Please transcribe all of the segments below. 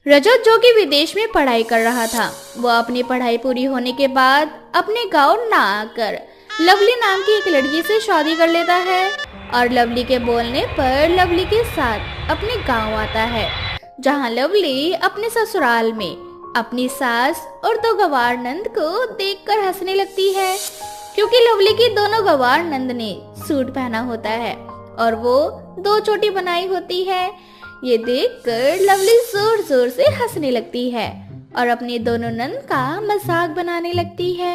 रजत जो कि विदेश में पढ़ाई कर रहा था, वो अपनी पढ़ाई पूरी होने के बाद अपने गांव ना आकर लवली नाम की एक लड़की से शादी कर लेता है और लवली के बोलने पर लवली के साथ अपने गांव आता है, जहां लवली अपने ससुराल में अपनी सास और दो गवार नंद को देखकर हंसने लगती है, क्योंकि लवली की दोनों गवार नंद ने सूट पहना होता है और वो दो चोटी बनाई होती है। ये देखकर लवली जोर जोर से हंसने लगती है और अपने दोनों नंद का मजाक बनाने लगती है।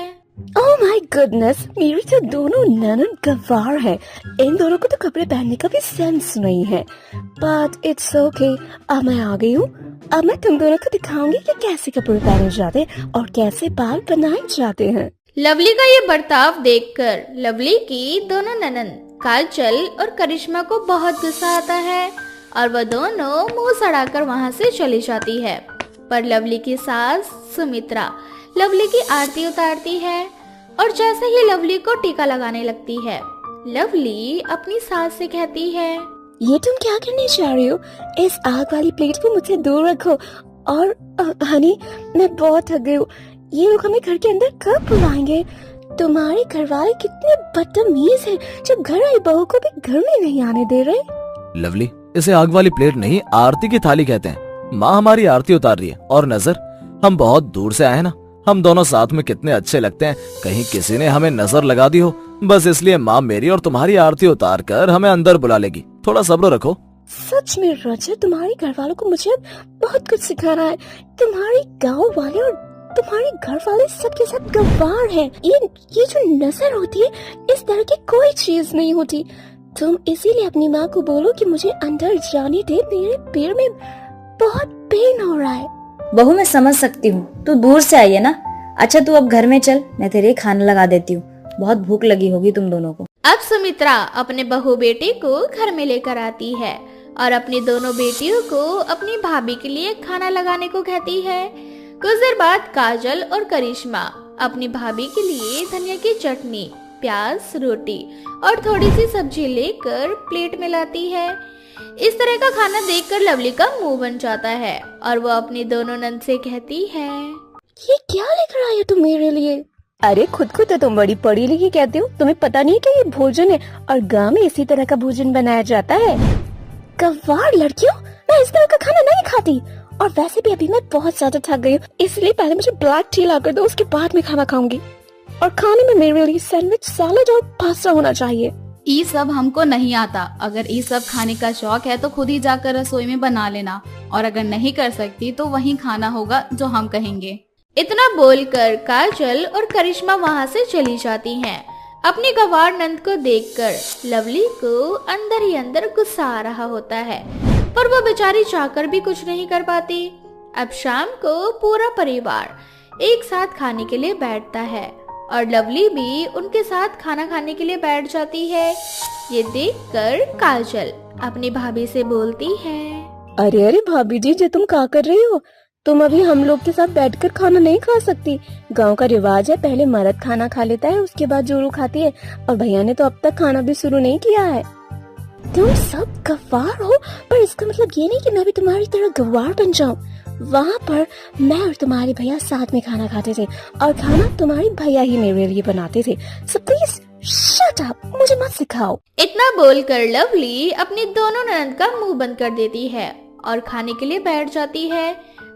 ओह माय गुडनेस, मेरी तो दोनों ननद गवार है। इन दोनों को तो कपड़े पहनने का भी सेंस नहीं है, बट इट्स ओके। अब मैं आ गई हूँ। अब मैं तुम दोनों को दिखाऊंगी कि कैसे कपड़े पहने जाते हैं और कैसे बाल बनाए जाते हैं। लवली का ये बर्ताव देखकर लवली की दोनों ननद काजल और करिश्मा को बहुत गुस्सा आता है और वह दोनों मुंह सड़ाकर वहां से चली जाती है। पर लवली की सास सुमित्रा लवली की आरती उतारती है और जैसे ही लवली को टीका लगाने लगती है, लवली अपनी सास से कहती है, ये तुम क्या करने जा रही हो? इस आग वाली प्लेट को मुझसे दूर रखो। और हनी, मैं बहुत थक गई हूँ। ये लोग हमें घर के अंदर कब बुलाएंगे? तुम्हारे घर वाले कितने बदतमीज हैं, जब घर आई बहू को भी घर में नहीं आने दे रहे। लवली, इसे आग वाली प्लेट नहीं, आरती की थाली कहते हैं। माँ हमारी आरती उतार रही है। और नजर, हम बहुत दूर से आए ना, हम दोनों साथ में कितने अच्छे लगते हैं। कहीं किसी ने हमें नजर लगा दी हो, बस इसलिए माँ मेरी और तुम्हारी आरती उतार कर हमें अंदर बुला लेगी। थोड़ा सब्र रखो। सच में रजत, तुम्हारे घर वालों को मुझे बहुत कुछ सिखाना है। तुम्हारे गाँव वाले और तुम्हारे घर वाले सबके सब गवार हैं। ये जो नजर होती है, इस तरह की कोई चीज नहीं होती। तुम इसीलिए अपनी माँ को बोलो कि मुझे अंदर जाने दे, मेरे पैर में बहुत पेन हो रहा है। बहू, मैं समझ सकती हूँ, तू दूर से आई है ना। अच्छा, तू अब घर में चल, मैं तेरे खाना लगा देती हूँ। बहुत भूख लगी होगी तुम दोनों को। अब सुमित्रा अपने बहू बेटे को घर में लेकर आती है और अपनी दोनों बेटियों को अपनी भाभी के लिए खाना लगाने को कहती है। कुछ देर बाद काजल और करिश्मा अपनी भाभी के लिए धनिया की चटनी, प्याज, रोटी और थोड़ी सी सब्जी लेकर प्लेट में लाती है। इस तरह का खाना देखकर लवली का मुंह बन जाता है और वो अपनी दोनों नंद से कहती है, ये क्या लेकर आई हो तुम मेरे लिए? अरे खुद को तो तुम बड़ी पढ़ी लिखी कहती हो, तुम्हें पता नहीं कि ये भोजन है और गाँव में इसी तरह का भोजन बनाया जाता है। गवार लड़कियों, मैं इस तरह का खाना नहीं खाती। और वैसे भी अभी मैं बहुत ज्यादा थक गई हूँ, इसलिए पहले मुझे ब्लैक टी ला कर दो, उसके बाद मैं खाना खाऊंगी। और खाने में मेरे लिए सैंडविच, सैलेड और पास्ता होना चाहिए। ये सब हमको नहीं आता। अगर ये सब खाने का शौक है तो खुद ही जाकर रसोई में बना लेना, और अगर नहीं कर सकती तो वहीं खाना होगा जो हम कहेंगे। इतना बोलकर काजल और करिश्मा वहाँ से चली जाती हैं। अपनी गवार नंद को देखकर लवली को अंदर ही अंदर गुस्सा आ रहा होता है, पर वो बेचारी चाहकर भी कुछ नहीं कर पाती। अब शाम को पूरा परिवार एक साथ खाने के लिए बैठता है और लवली भी उनके साथ खाना खाने के लिए बैठ जाती है। ये देखकर काजल अपनी भाभी से बोलती है, अरे अरे भाभी जी, जो तुम क्या कर रही हो? तुम अभी हम लोग के साथ बैठकर खाना नहीं खा सकती। गांव का रिवाज है, पहले मर्द खाना खा लेता है, उसके बाद जोरू खाती है। और भैया ने तो अब तक खाना भी शुरू नहीं किया है। तुम सब गवार हो, पर इसका मतलब ये नहीं कि मैं भी तुम्हारी तरह गवार बन जाऊं। वहाँ पर मैं और तुम्हारे भैया साथ में खाना खाते थे और खाना तुम्हारे भैया ही मेरे लिए बनाते थे। सो प्लीज शट अप, मुझे मत सिखाओ। इतना बोलकर लवली अपनी दोनों ननद का मुंह बंद कर देती है और खाने के लिए बैठ जाती है।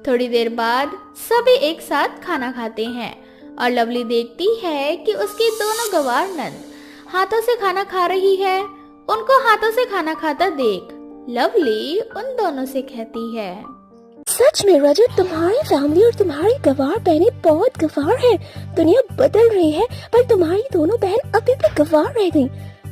थोड़ी देर बाद सभी एक साथ खाना खाते हैं और लवली देखती है कि उसकी दोनों गवार नंद हाथों से खाना खा रही है। उनको हाथों से खाना खाता देख लवली उन दोनों से कहती है, सच में रजत, तुम्हारी फैमिली और तुम्हारी गवार बहनें बहुत गवार हैं। दुनिया बदल रही है, पर तुम्हारी दोनों बहन अभी भी गवार रह गई।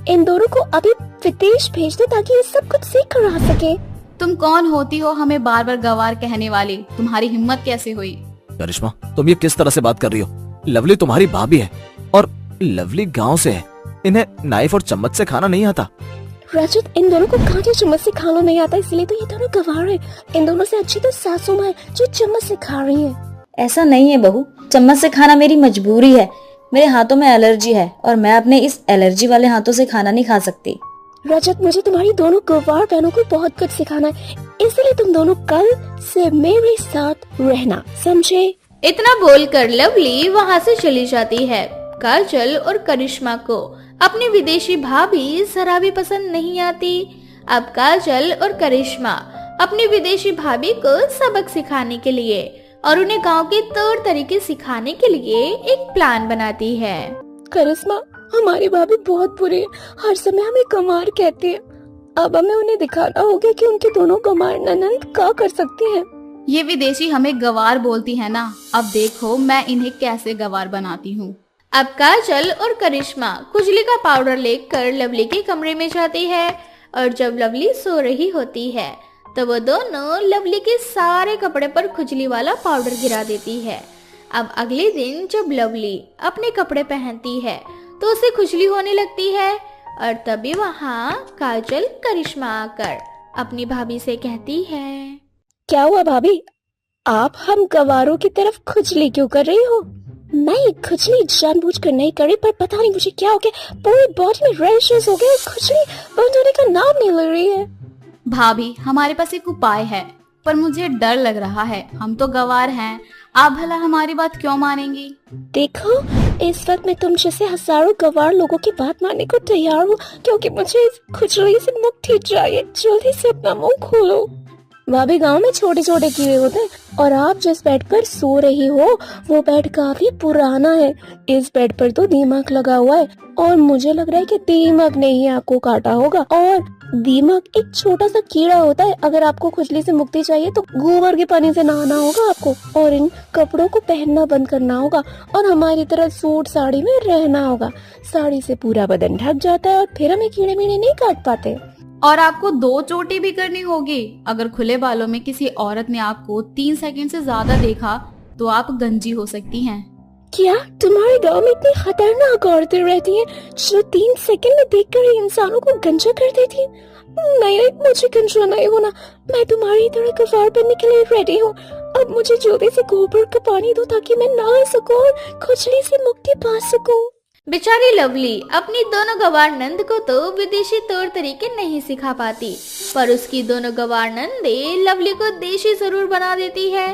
इन दोनों को अभी विदेश भेज दो ताकि ये सब कुछ सीख कर आ सके। तुम कौन होती हो हमें बार बार गवार कहने वाली? तुम्हारी हिम्मत कैसे हुई? करिश्मा, तुम ये किस तरह से बात कर रही हो? लवली तुम्हारी भाभी है और लवली गांव से है। इन्हें नाइफ और चम्मच से खाना नहीं आता। रजत, इन दोनों को कांटे चम्मच से खाना नहीं आता, इसलिए तो ये दोनों गवार हैं। इन दोनों से अच्छी तो सासू माँ है जो चम्मच से खा रही है। ऐसा नहीं है बहू, चम्मच से खाना मेरी मजबूरी है। मेरे हाथों में एलर्जी है और मैं अपने इस एलर्जी वाले हाथों से खाना नहीं खा सकती। रजत, मुझे तुम्हारी दोनों गवार बहनों को बहुत कुछ सिखाना है। इसलिए तुम दोनों कल से मेरे साथ रहना, समझे? इतना बोलकर लवली वहाँ से चली जाती है। काजल और करिश्मा को अपनी विदेशी भाभी जरा भी पसंद नहीं आती। अब काजल और करिश्मा अपनी विदेशी भाभी को सबक सिखाने के लिए और उन्हें गांव के तौर तरीके सिखाने के लिए एक प्लान बनाती है। करिश्मा, हमारी भाभी बहुत बुरी है, हर समय हमें गंवार कहती है। अब हमें उन्हें दिखाना होगा कि उनके दोनों गंवार ननद क्या कर सकती हैं। ये विदेशी हमें गवार बोलती है ना, अब देखो मैं इन्हें कैसे गवार बनाती हूँ। अब काजल और करिश्मा खुजली का पाउडर लेकर लवली के कमरे में जाती है और जब लवली सो रही होती है तो वो दोनों लवली के सारे कपड़े पर खुजली वाला पाउडर गिरा देती है। अब अगले दिन जब लवली अपने कपड़े पहनती है तो उसे खुजली होने लगती है और तभी वहाँ काजल करिश्मा आकर अपनी भाभी से कहती है, क्या हुआ भाभी, आप हम गवारों की तरफ खुजली क्यों कर रही हो? मैं ये खुजली जानबूझकर नहीं करी, पर पता नहीं मुझे क्या हो गया, पूरी बॉडी में रैशेस हो गए, खुजली बंद होने का नाम नहीं ले रही है। भाभी हमारे पास एक उपाय है, पर मुझे डर लग रहा है। हम तो गवार हैं, आप भला हमारी बात क्यों मानेंगी? देखो, इस वक्त मैं तुम जैसे हजारों गवार लोगों की बात मानने को तैयार हूँ, क्योंकि मुझे इस खुजली से मुक्ति चाहिए। जल्दी से अपना मुंह खोलो। भाभी, गांव में छोटे छोटे कीड़े होते हैं और आप जिस बेड पर सो रही हो वो बेड काफी पुराना है। इस बेड पर तो दीमक लगा हुआ है और मुझे लग रहा है कि दीमक ने ही आपको काटा होगा। और दीमक एक छोटा सा कीड़ा होता है। अगर आपको खुजली से मुक्ति चाहिए तो गोबर के पानी से नहाना होगा आपको और इन कपड़ों को पहनना बंद करना होगा और हमारी तरह सूट साड़ी में रहना होगा। साड़ी से पूरा बदन ढक जाता है और फिर हमें कीड़े मीड़े नहीं काट पाते। और आपको 2 चोटी भी करनी होगी। अगर खुले बालों में किसी औरत ने आपको 3 सेकंड से ज्यादा देखा तो आप गंजी हो सकती हैं। क्या तुम्हारे गांव में इतनी खतरनाक औरतें रहती हैं जो 3 सेकंड में देखकर ही इंसानों को गंजा कर देती हैं? नहीं, मुझे गंजा नहीं होना। मैं तुम्हारी तरह गवार बनने के लिए रेडी हूँ। अब मुझे जल्दी से गोबर का पानी दो ताकि मैं नहा सकूं और खुजली से मुक्ति पा सकूं। बेचारी लवली अपनी दोनों गवार नंद को तो विदेशी तौर तरीके नहीं सिखा पाती, पर उसकी दोनों गवार नंदे लवली को देशी जरूर बना देती है।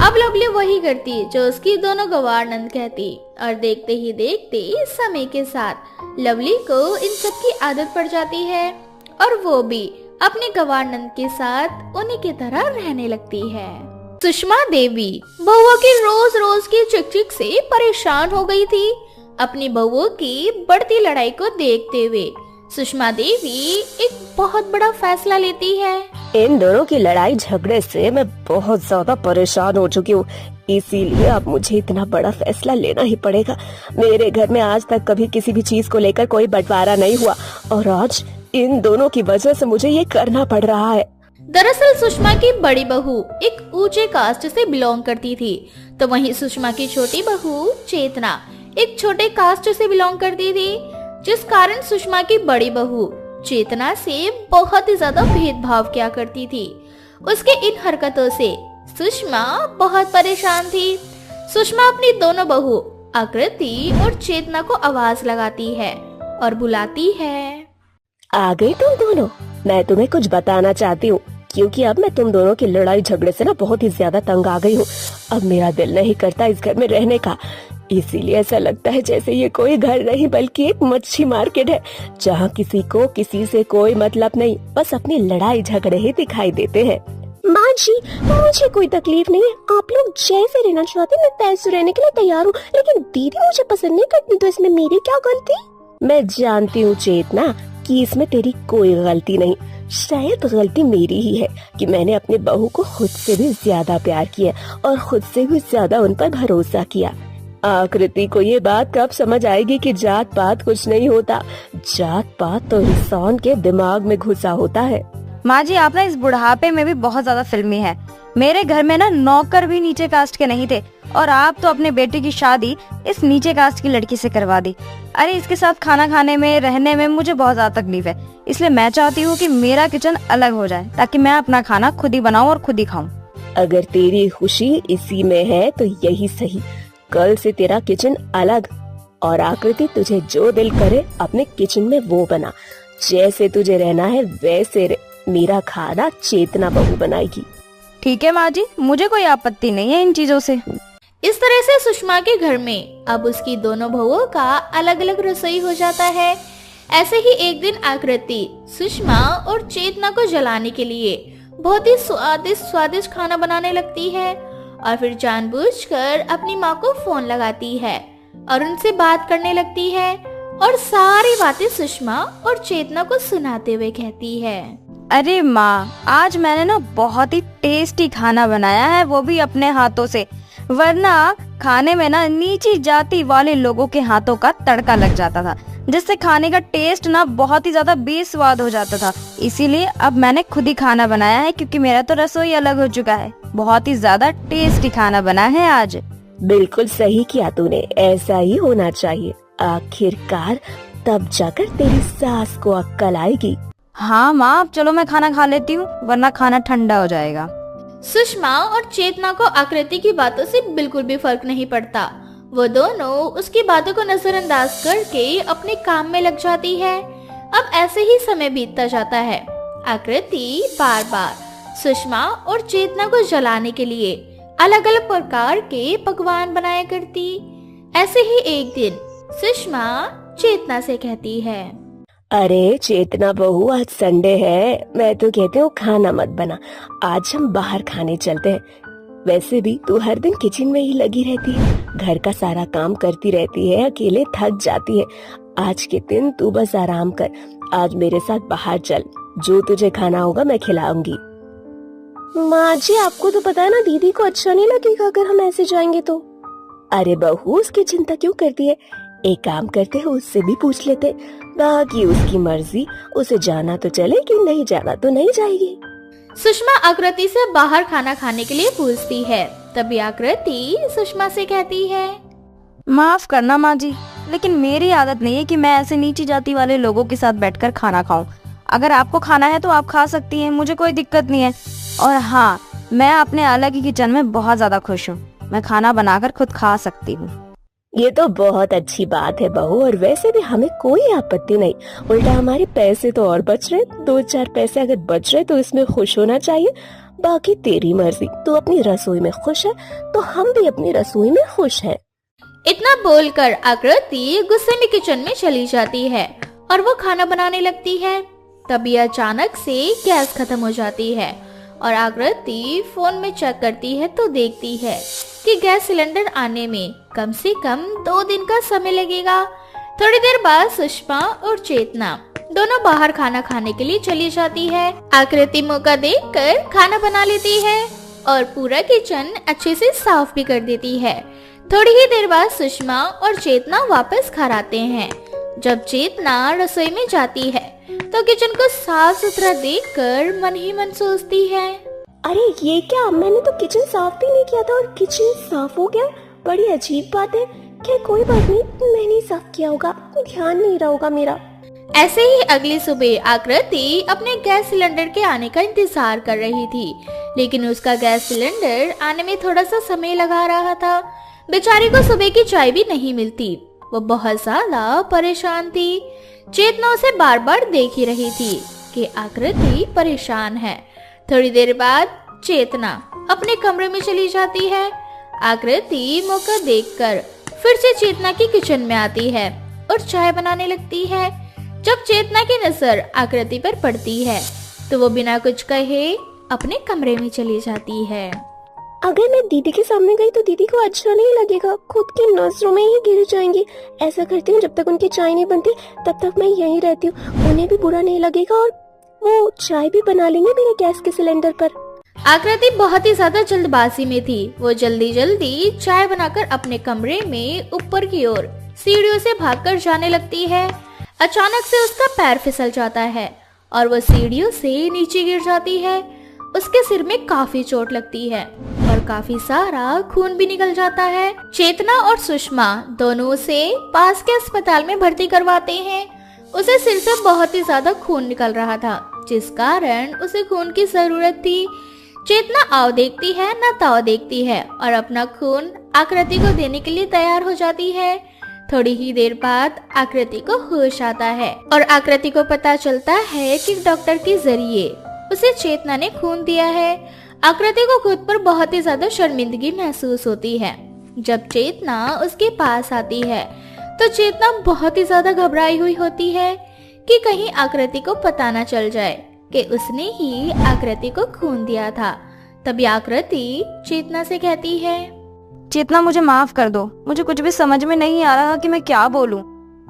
अब लवली वही करती जो उसकी दोनों गवार नंद कहती और देखते ही देखते समय के साथ लवली को इन सब की आदत पड़ जाती है और वो भी अपने गवार नंद के साथ उन्हीं की तरह रहने लगती है। सुषमा देवी बहुओं की रोज रोज की चिक-चिक से परेशान हो गई थी। अपनी बहुओं की बढ़ती लड़ाई को देखते हुए सुषमा देवी एक बहुत बड़ा फैसला लेती है। इन दोनों की लड़ाई झगड़े से मैं बहुत ज्यादा परेशान हो चुकी हूँ, इसीलिए अब मुझे इतना बड़ा फैसला लेना ही पड़ेगा। मेरे घर में आज तक कभी किसी भी चीज को लेकर कोई बंटवारा नहीं हुआ और आज इन दोनों की वजह से मुझे ये करना पड़ रहा है। दरअसल सुषमा की बड़ी बहू एक ऊंचे कास्ट से बिलोंग करती थी, तो वहीं सुषमा की छोटी बहू चेतना एक छोटे कास्ट से बिलोंग करती थी, जिस कारण सुषमा की बड़ी बहू चेतना से बहुत ही ज्यादा भेदभाव किया करती थी। उसके इन हरकतों से सुषमा बहुत परेशान थी। सुषमा अपनी दोनों बहू आकृति और चेतना को आवाज लगाती है और बुलाती है, आ गई तुम दोनों। मैं तुम्हें कुछ बताना चाहती हूँ, क्योंकि अब मैं तुम दोनों की लड़ाई झगड़े से ना बहुत ही ज्यादा तंग आ गई हूँ। अब मेरा दिल नहीं करता इस घर में रहने का, इसीलिए ऐसा लगता है जैसे ये कोई घर नहीं बल्कि एक मच्छी मार्केट है, जहाँ किसी को किसी से कोई मतलब नहीं, बस अपनी लड़ाई झगड़े ही दिखाई देते हैं। माँ जी, मुझे कोई तकलीफ नहीं है, आप लोग जैसे रहना चाहते हैं मैं तैसे रहने के लिए तैयार हूँ, लेकिन दीदी मुझे पसंद नहीं करती, तो इसमें मेरी क्या गलती? मैं जानती हूँ चेतना कि इसमें तेरी कोई गलती नहीं, शायद गलती मेरी ही है कि मैंने अपने बहू को खुद से भी ज्यादा प्यार किया और खुद से भी ज्यादा उन पर भरोसा किया। आकृति को ये बात कब समझ आएगी कि जात पात कुछ नहीं होता, जात पात तो इंसान के दिमाग में घुसा होता है। माँ जी, आप ना इस बुढ़ापे में भी बहुत ज्यादा फिल्मी है। मेरे घर में ना नौकर भी नीचे कास्ट के नहीं थे और आप तो अपने बेटे की शादी इस नीचे कास्ट की लड़की से करवा दी। अरे इसके साथ खाना खाने में रहने में मुझे बहुत ज्यादा तकलीफ है, इसलिए मैं चाहती हूँ कि मेरा किचन अलग हो जाए ताकि मैं अपना खाना खुद ही बनाऊं और खुद ही खाऊं। अगर तेरी खुशी इसी में है तो यही सही, कल से तेरा किचन अलग और आकृति तुझे जो दिल करे अपने किचन में वो बना, जैसे तुझे रहना है वैसे मेरा खाना चेतना बहू बनाएगी। ठीक है माँ जी, मुझे कोई आपत्ति नहीं है इन चीजों से। इस तरह से सुषमा के घर में अब उसकी दोनों बहुओं का अलग अलग रसोई हो जाता है। ऐसे ही एक दिन आकृति सुषमा और चेतना को जलाने के लिए बहुत ही स्वादिष्ट खाना बनाने लगती है और फिर जानबूझकर अपनी माँ को फोन लगाती है और उनसे बात करने लगती है और सारी बातें सुषमा और चेतना को सुनाते हुए कहती है, अरे माँ, आज मैंने ना बहुत ही टेस्टी खाना बनाया है, वो भी अपने हाथों से। वरना खाने में ना नीची जाति वाले लोगों के हाथों का तड़का लग जाता था, जिससे खाने का टेस्ट ना बहुत ही ज्यादा बेस्वाद हो जाता था। इसीलिए अब मैंने खुद ही खाना बनाया है, क्योंकि मेरा तो रसोई अलग हो चुका है। बहुत ही ज्यादा टेस्टी खाना बना है आज। बिल्कुल सही किया तूने, ऐसा ही होना चाहिए। आखिरकार तब जाकर तेरी सास को अक्ल आएगी। हाँ माँ, अब चलो मैं खाना खा लेती हूँ, वरना खाना ठंडा हो जाएगा। सुषमा और चेतना को आकृति की बातों से बिल्कुल भी फर्क नहीं पड़ता। वो दोनों उसकी बातों को नजरअंदाज करके अपने काम में लग जाती है। अब ऐसे ही समय बीतता जाता है। आकृति बार बार सुषमा और चेतना को जलाने के लिए अलग अलग प्रकार के पकवान बनाया करती। ऐसे ही एक दिन सुषमा चेतना से कहती है, अरे चेतना बहू, आज संडे है, मैं तो कहती हूँ खाना मत बना, आज हम बाहर खाने चलते हैं। वैसे भी तू हर दिन किचन में ही लगी रहती है, घर का सारा काम करती रहती है, अकेले थक जाती है। आज के दिन तू बस आराम कर, आज मेरे साथ बाहर चल, जो तुझे खाना होगा मैं खिलाऊंगी। माँ जी, आपको तो पता है ना, दीदी को अच्छा नहीं लगेगा अगर हम ऐसे जाएंगे तो। अरे बहू, उसकी चिंता क्यों करती है, एक काम करते हैं, उससे भी पूछ लेते, बाकी उसकी मर्जी, उसे जाना तो चलेगी, नहीं जाना तो नहीं जाएगी। सुषमा आकृति से बाहर खाना खाने के लिए पूछती है। तभी आकृति सुषमा से कहती है, माफ करना माँ जी, लेकिन मेरी आदत नहीं है कि मैं ऐसे नीची जाति वाले लोगों के साथ बैठकर खाना खाऊं। अगर आपको खाना है तो आप खा सकती हैं, मुझे कोई दिक्कत नहीं है। और हाँ, मैं अपने अलग ही किचन में बहुत ज्यादा खुश हूँ, मैं खाना बनाकर खुद खा सकती हूँ। ये तो बहुत अच्छी बात है बहू, और वैसे भी हमें कोई आपत्ति नहीं, उल्टा हमारे पैसे तो और बच रहे, 2-4 पैसे अगर बच रहे तो इसमें खुश होना चाहिए। बाकी तेरी मर्जी, तू अपनी रसोई में खुश है तो हम भी अपनी रसोई में खुश हैं। इतना बोलकर आकृति गुस्से में किचन में चली जाती है और वो खाना बनाने लगती है। तभी अचानक से गैस खत्म हो जाती है और आकृति फोन में चेक करती है तो देखती है कि गैस सिलेंडर आने में कम से कम 2 दिन का समय लगेगा। थोड़ी देर बाद सुषमा और चेतना दोनों बाहर खाना खाने के लिए चली जाती है। आकृति मौका देखकर खाना बना लेती है और पूरा किचन अच्छे से साफ भी कर देती है। थोड़ी ही देर बाद सुषमा और चेतना वापस घर आते हैं। जब चेतना रसोई में जाती है तो किचन को साफ सुथरा देखकर मन ही मन सोचती है, अरे ये क्या, मैंने तो किचन साफ भी नहीं किया था और किचन साफ हो गया, बड़ी अजीब बात है। क्या कोई बात नहीं, मैंने ही साफ किया होगा, ध्यान नहीं रहा होगा मेरा। ऐसे ही अगली सुबह आकृति अपने गैस सिलेंडर के आने का इंतजार कर रही थी, लेकिन उसका गैस सिलेंडर आने में थोड़ा सा समय लगा रहा था। बेचारी को सुबह की चाय भी नहीं मिलती, वो बहुत ज्यादा परेशान थी। चेतना उसे बार बार देख ही रही थी कि आकृति परेशान है। थोड़ी देर बाद चेतना अपने कमरे में चली जाती है। आकृति मौका देखकर फिर से चेतना की किचन में आती है और चाय बनाने लगती है। जब चेतना की नजर आकृति पर पड़ती है तो वो बिना कुछ कहे अपने कमरे में चली जाती है। अगर मैं दीदी के सामने गई तो दीदी को अच्छा नहीं लगेगा, खुद की नजरों में ही गिर जाएंगी। ऐसा करती हूँ, जब तक उनकी चाय नहीं बनती तब तक मैं यहीं रहती हूँ, उन्हें भी बुरा नहीं लगेगा और वो चाय भी बना लेंगे मेरे गैस के सिलेंडर पर। आकृति बहुत ही ज्यादा जल्दबाजी में थी। वो जल्दी जल्दी चाय बनाकर अपने कमरे में ऊपर की ओर सीढ़ियों से भागकर जाने लगती है। अचानक से उसका पैर फिसल जाता है और वो सीढ़ियों से नीचे गिर जाती है। उसके सिर में काफी चोट लगती है और काफी सारा खून भी निकल जाता है। चेतना और सुषमा दोनों उसे पास के अस्पताल में भर्ती करवाते हैं। उसे सिर से बहुत ही ज्यादा खून निकल रहा था, जिस कारण उसे खून की जरूरत थी। चेतना आओ देखती है न ताओ देखती है और अपना खून आकृति को देने के लिए तैयार हो जाती है। थोड़ी ही देर बाद आकृति को होश आता है और आकृति को पता चलता है कि डॉक्टर के जरिए उसे चेतना ने खून दिया है। आकृति को खुद पर बहुत ही ज्यादा शर्मिंदगी महसूस होती है। जब चेतना उसके पास आती है तो चेतना बहुत ही ज्यादा घबराई हुई होती है कि कहीं आकृति को पता न चल जाए कि उसने ही आकृति को खून दिया था। तभी आकृति चेतना से कहती है, चेतना मुझे माफ कर दो, मुझे कुछ भी समझ में नहीं आ रहा कि मैं क्या बोलूं।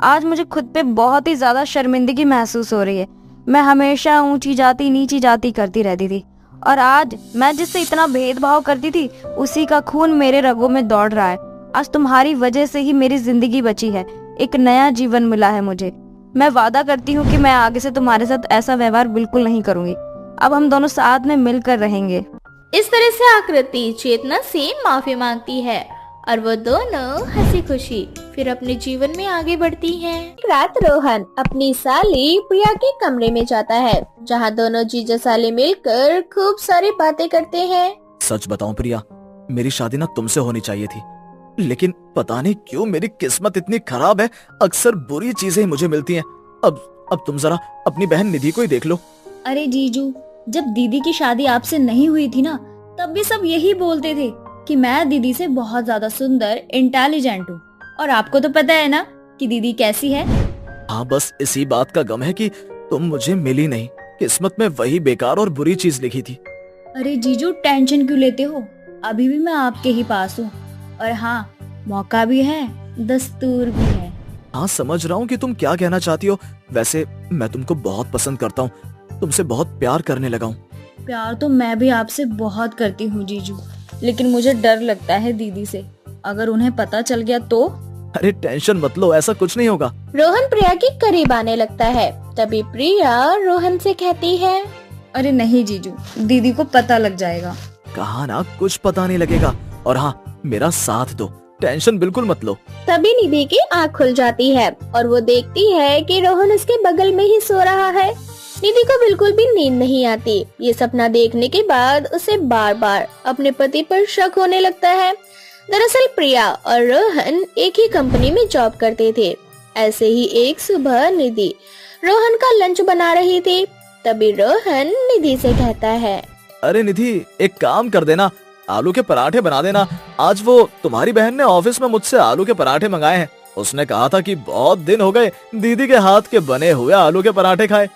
आज मुझे खुद पे बहुत ही ज्यादा शर्मिंदगी महसूस हो रही है। मैं हमेशा ऊंची जाति नीची जाति करती रहती थी और आज मैं जिससे इतना भेदभाव करती थी उसी का खून मेरे रगों में दौड़ रहा है। आज तुम्हारी वजह से ही मेरी जिंदगी बची है, एक नया जीवन मिला है मुझे। मैं वादा करती हूँ कि मैं आगे से तुम्हारे साथ ऐसा व्यवहार बिल्कुल नहीं करूंगी। अब हम दोनों साथ में मिलकर रहेंगे। इस तरह से आकृति चेतना से माफी मांगती है और वो दोनों हंसी खुशी फिर अपने जीवन में आगे बढ़ती हैं। रात रोहन अपनी साली प्रिया के कमरे में जाता है, जहाँ दोनों जीजा साली मिलकर खूब सारी बातें करते हैं। सच बताऊं प्रिया, मेरी शादी ना तुमसे होनी चाहिए थी, लेकिन पता नहीं क्यों मेरी किस्मत इतनी खराब है, अक्सर बुरी चीजें ही मुझे मिलती हैं। अब तुम जरा अपनी बहन निधि को ही देख लो। अरे जीजू, जब दीदी की शादी आपसे नहीं हुई थी ना, तब भी सब यही बोलते थे कि मैं दीदी से बहुत ज्यादा सुंदर, इंटेलिजेंट हूँ। और आपको तो पता है ना कि दीदी कैसी है। हाँ, बस इसी बात का गम है कि तुम मुझे मिली नहीं। किस्मत में वही बेकार और बुरी चीज लिखी थी। अरे जीजू, टेंशन क्यों लेते हो? अभी भी मैं आपके ही पास हूँ। और हाँ, मौका भी है, दस्तूर भी है। हाँ, समझ रहा हूँ कि तुम क्या कहना चाहती हो। वैसे मैं तुमको बहुत पसंद करता हूँ, तुमसे बहुत प्यार करने लगा हूँ। प्यार तो मैं भी आपसे बहुत करती हूँ जीजू, लेकिन मुझे डर लगता है दीदी से। अगर उन्हें पता चल गया तो? अरे टेंशन मत लो, ऐसा कुछ नहीं होगा। रोहन प्रिया के करीब आने लगता है। तभी प्रिया रोहन से कहती है, अरे नहीं जीजू, दीदी को पता लग जाएगा। कहा ना, कुछ पता नहीं लगेगा। और हाँ, मेरा साथ दो, टेंशन बिल्कुल मत लो। तभी निधि की आँख खुल जाती है और वो देखती है कि रोहन उसके बगल में ही सो रहा है। निधि को बिल्कुल भी नींद नहीं आती। ये सपना देखने के बाद उसे बार बार अपने पति पर शक होने लगता है। दरअसल प्रिया और रोहन एक ही कंपनी में जॉब करते थे। ऐसे ही एक सुबह निधि रोहन का लंच बना रही थी। तभी रोहन निधि से कहता है, अरे निधि, एक काम कर देना, आलू के पराठे बना देना। आज वो तुम्हारी बहन ने ऑफिस में मुझसे आलू के पराठे मंगाए हैं। उसने कहा था कि बहुत दिन हो गए दीदी के हाथ के बने हुए आलू के पराठे खाए।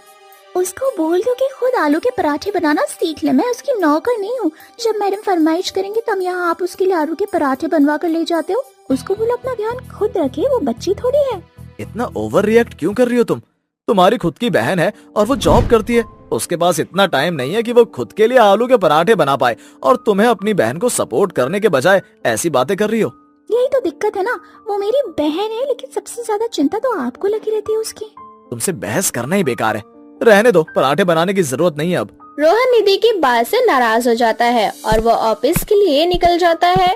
उसको बोल दो कि खुद आलू के पराठे बनाना सीख ले। मैं उसकी नौकर नहीं हूँ। जब मैडम फरमाइश करेंगे तब यहाँ आप उसके लिए आलू के पराठे बनवा कर ले जाते हो। उसको बोलो अपना ध्यान खुद रखे, वो बच्ची थोड़ी है। इतना ओवर रिएक्ट क्यों कर रही हो तुम? तुम्हारी खुद की बहन है और वो जॉब करती है। उसके पास इतना टाइम नहीं है कि वो खुद के लिए आलू के पराठे बना पाए, और तुम्हें अपनी बहन को सपोर्ट करने के बजाय ऐसी बातें कर रही हो। यही तो दिक्कत है ना, वो मेरी बहन है, लेकिन सबसे ज्यादा चिंता तो आपको लगी रहती है उसकी। तुमसे बहस करना ही बेकार है, रहने दो, पराठे बनाने की जरूरत नहीं है अब। रोहन निधि की बात से नाराज हो जाता है और वो ऑफिस के लिए निकल जाता है।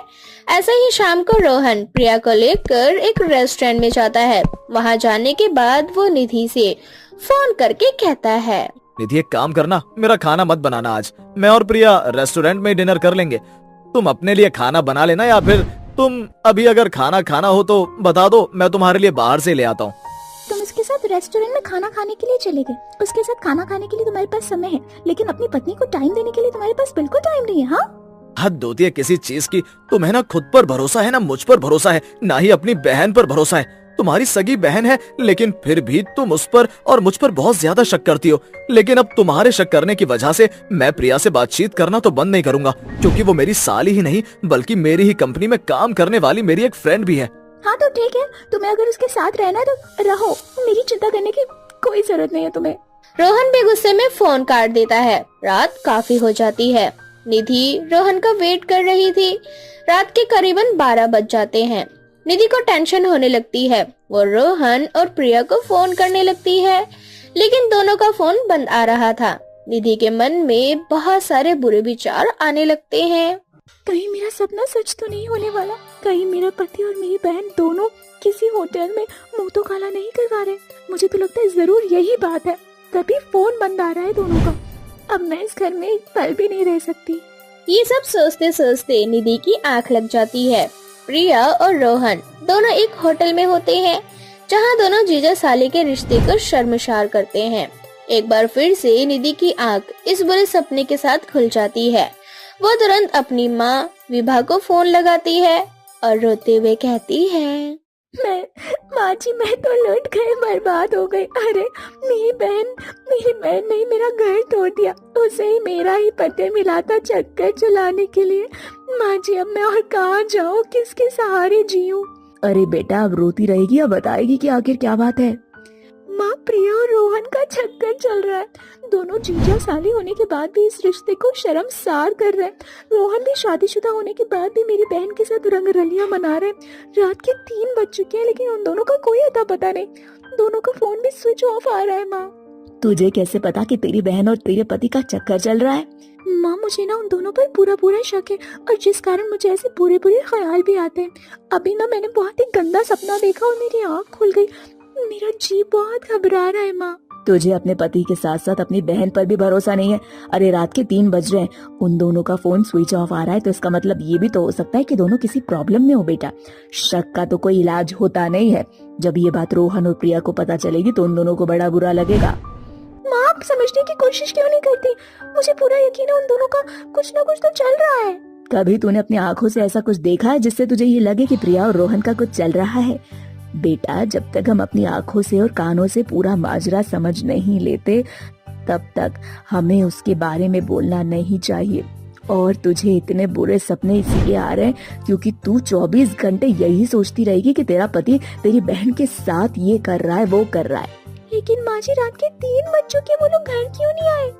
ऐसा ही शाम को रोहन प्रिया को लेकर एक रेस्टोरेंट में जाता है। वहाँ जाने के बाद वो निधि से फोन करके कहता है, निधि, एक काम करना, मेरा खाना मत बनाना आज। मैं और प्रिया रेस्टोरेंट में डिनर कर लेंगे। तुम अपने लिए खाना बना लेना, या फिर तुम अभी अगर खाना खाना हो तो बता दो, मैं तुम्हारे लिए बाहर से ले आता हूँ। तुम उसके साथ रेस्टोरेंट में खाना खाने के लिए चले गए। उसके साथ खाना खाने के लिए तुम्हारे पास समय है, लेकिन अपनी पत्नी को टाइम देने के लिए तुम्हारे पास बिल्कुल टाइम नहीं है। हाँ, हद होती है किसी चीज की। तुम्हें ना खुद पर भरोसा है, ना मुझ पर भरोसा है, ना ही अपनी बहन पर भरोसा है। तुम्हारी सगी बहन है, लेकिन फिर भी तुम उस पर और मुझ पर बहुत ज्यादा शक करती हो। लेकिन अब तुम्हारे शक करने की वजह से मैं प्रिया से बातचीत करना तो बंद नहीं करूंगा, क्योंकि वो मेरी साली ही नहीं बल्कि मेरी ही कंपनी में काम करने वाली मेरी एक फ्रेंड भी है। हाँ तो ठीक है, तुम्हें अगर उसके साथ रहना है तो रहो, मेरी चिंता करने की कोई जरूरत नहीं है तुम्हें। रोहन भी गुस्से में फोन काट देता है। रात काफी हो जाती है। निधि रोहन का वेट कर रही थी। रात के करीबन 12 बज जाते हैं। निधि को टेंशन होने लगती है। वो रोहन और प्रिया को फोन करने लगती है, लेकिन दोनों का फोन बंद आ रहा था। निधि के मन में बहुत सारे बुरे विचार आने लगते हैं। कहीं मेरा सपना सच तो नहीं होने वाला? कहीं मेरा पति और मेरी बहन दोनों किसी होटल में मुंह तो काला नहीं करवा रहे? मुझे तो लगता है जरूर यही बात है, तभी फोन बंद आ रहा है दोनों का। अब मैं इस घर में एक पल भी नहीं रह सकती। ये सब सोचते सोचते निधि की आंख लग जाती है। प्रिया और रोहन दोनों एक होटल में होते हैं, जहां दोनों जीजा साली के रिश्ते को शर्मसार करते हैं। एक बार फिर से निधि की आंख इस बुरे सपने के साथ खुल जाती है। वो तुरंत अपनी माँ विभा को फोन लगाती है और रोते हुए कहती है, माँ जी मैं तो लुट गई, बर्बाद हो गई। अरे मेरी बहन ने मेरा घर तोड़ दिया। उसे ही मेरा ही पति मिला था चक्कर चलाने के लिए। माँ जी अब मैं और कहाँ जाऊँ, किसके सहारे जीऊँ? अरे बेटा अब रोती रहेगी या बताएगी कि आखिर क्या बात है? माँ प्रिया और रोहन का चक्कर चल रहा है। दोनों जीजा साली होने के बाद भी इस रिश्ते को शर्मसार कर रहे हैं। रोहन भी शादीशुदा होने के बाद भी मेरी बहन के साथ रंगरलियां मना रहे हैं। रात के 3 बज चुके हैं लेकिन उन दोनों का कोई अता पता नहीं। दोनों का फोन भी स्विच ऑफ आ रहा है। माँ तुझे कैसे पता कि तेरी बहन और तेरे पति का चक्कर चल रहा है? माँ मुझे ना उन दोनों पर पूरा शक है और जिस कारण मुझे ऐसे बुरे ख्याल भी आते हैं। अभी ना मैंने बहुत ही गंदा सपना देखा और मेरी आँख खुल गई। मेरा जी बहुत घबरा रहा है। माँ तुझे अपने पति के साथ साथ अपनी बहन पर भी भरोसा नहीं है? अरे रात के 3 बज रहे हैं, उन दोनों का फोन स्विच ऑफ आ रहा है तो इसका मतलब ये भी तो हो सकता है कि दोनों किसी प्रॉब्लम में हो। बेटा शक का तो कोई इलाज होता नहीं है। जब ये बात रोहन और प्रिया को पता चलेगी तो उन दोनों को बड़ा बुरा लगेगा। माँ आप समझने की कोशिश क्यों नहीं करती? मुझे पूरा यकीन है उन दोनों का कुछ न कुछ तो चल रहा है। कभी तूने अपनी आंखों से ऐसा कुछ देखा है जिससे तुझे ये लगे कि प्रिया और रोहन का कुछ चल रहा है? बेटा जब तक हम अपनी आंखों से और कानों से पूरा माजरा समझ नहीं लेते तब तक हमें उसके बारे में बोलना नहीं चाहिए। और तुझे इतने बुरे सपने इसलिए आ रहे हैं क्योंकि तू 24 घंटे यही सोचती रहेगी कि तेरा पति तेरी बहन के साथ ये कर रहा है वो कर रहा है। लेकिन माँ जी रात के 3 बज चुके, वो लोग घर क्यों नहीं आए?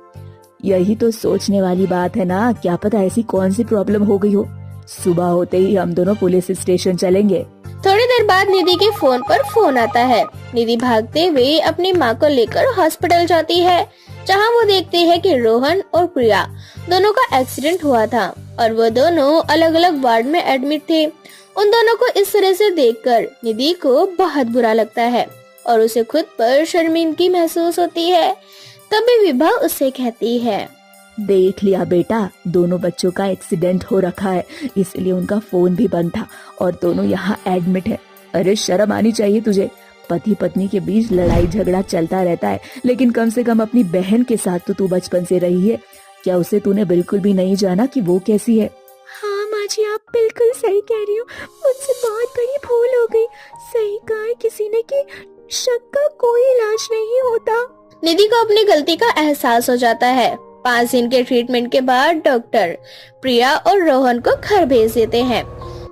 यही तो सोचने वाली बात है ना। क्या पता ऐसी कौन सी प्रॉब्लम हो गई हो। सुबह होते ही हम दोनों पुलिस स्टेशन चलेंगे। थोड़ी देर बाद निधि के फोन पर फोन आता है। निधि भागते हुए अपनी माँ को लेकर हॉस्पिटल जाती है, जहाँ वो देखती है कि रोहन और प्रिया दोनों का एक्सीडेंट हुआ था और वो दोनों अलग अलग वार्ड में एडमिट थे। उन दोनों को इस तरह से देखकर निधि को बहुत बुरा लगता है और उसे खुद पर शर्मिंदगी महसूस होती है। तभी विभा उससे कहती है, देख लिया बेटा, दोनों बच्चों का एक्सीडेंट हो रखा है इसलिए उनका फोन भी बंद था और दोनों यहाँ एडमिट है। अरे शर्म आनी चाहिए तुझे। पति पत्नी के बीच लड़ाई झगड़ा चलता रहता है लेकिन कम से कम अपनी बहन के साथ तो तू बचपन से रही है। क्या उसे तूने बिल्कुल भी नहीं जाना कि वो कैसी है? हाँ माँ जी आप बिल्कुल सही कह रही हो। मुझसे बहुत बड़ी भूल हो गई। सही कहा है किसी ने कि शक का कोई इलाज नहीं होता। निधि को अपनी गलती का एहसास हो जाता है। 5 दिन के ट्रीटमेंट के बाद डॉक्टर प्रिया और रोहन को घर भेज देते हैं।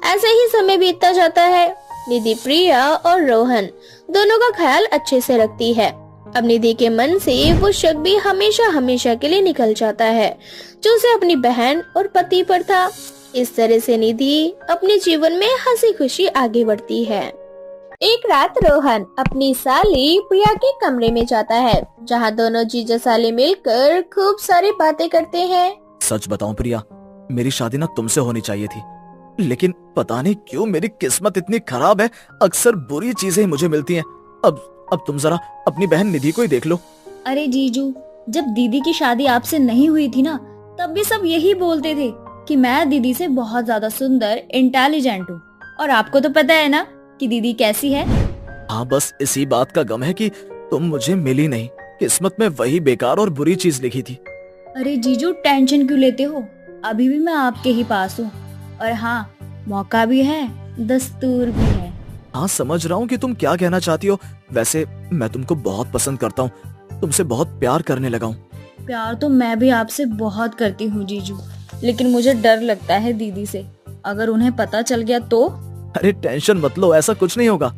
ऐसे ही समय बीतता जाता है। निधि प्रिया और रोहन दोनों का ख्याल अच्छे से रखती है। अब निधि के मन से वो शक भी हमेशा के लिए निकल जाता है जो उसे अपनी बहन और पति पर था। इस तरह से निधि अपने जीवन में हंसी खुशी आगे बढ़ती है। एक रात रोहन अपनी साली प्रिया के कमरे में जाता है, जहाँ दोनों जीजा साली मिलकर खूब सारी बातें करते हैं। सच बताऊं प्रिया, मेरी शादी ना तुमसे होनी चाहिए थी, लेकिन पता नहीं क्यों मेरी किस्मत इतनी खराब है। अक्सर बुरी चीजें ही मुझे मिलती हैं। अब तुम जरा अपनी बहन निधि को ही देख लो। अरे जीजू, जब दीदी की शादी आपसे नहीं हुई थी ना, तब भी सब यही बोलते थे कि मैं दीदी से बहुत ज्यादा सुंदर, इंटेलिजेंट हूँ। और आपको तो पता है ना कि दीदी कैसी है। हाँ, बस इसी बात का गम है कि तुम मुझे मिली नहीं। किस्मत में वही बेकार और बुरी चीज लिखी थी। अरे जीजू, टेंशन क्यों लेते हो? अभी भी मैं आपके ही पास हूँ। और हाँ, मौका भी है, दस्तूर भी है। हाँ, समझ रहा हूँ कि तुम क्या कहना चाहती हो। वैसे मैं तुमको बहुत पसंद करता हूँ, तुमसे बहुत प्यार करने लगा हूँ। प्यार तो मैं भी आपसे बहुत करती हूँ जीजू, लेकिन मुझे डर लगता है दीदी से। अगर उन्हें पता चल गया तो? अरे टेंशन मत लो, ऐसा कुछ नहीं होगा।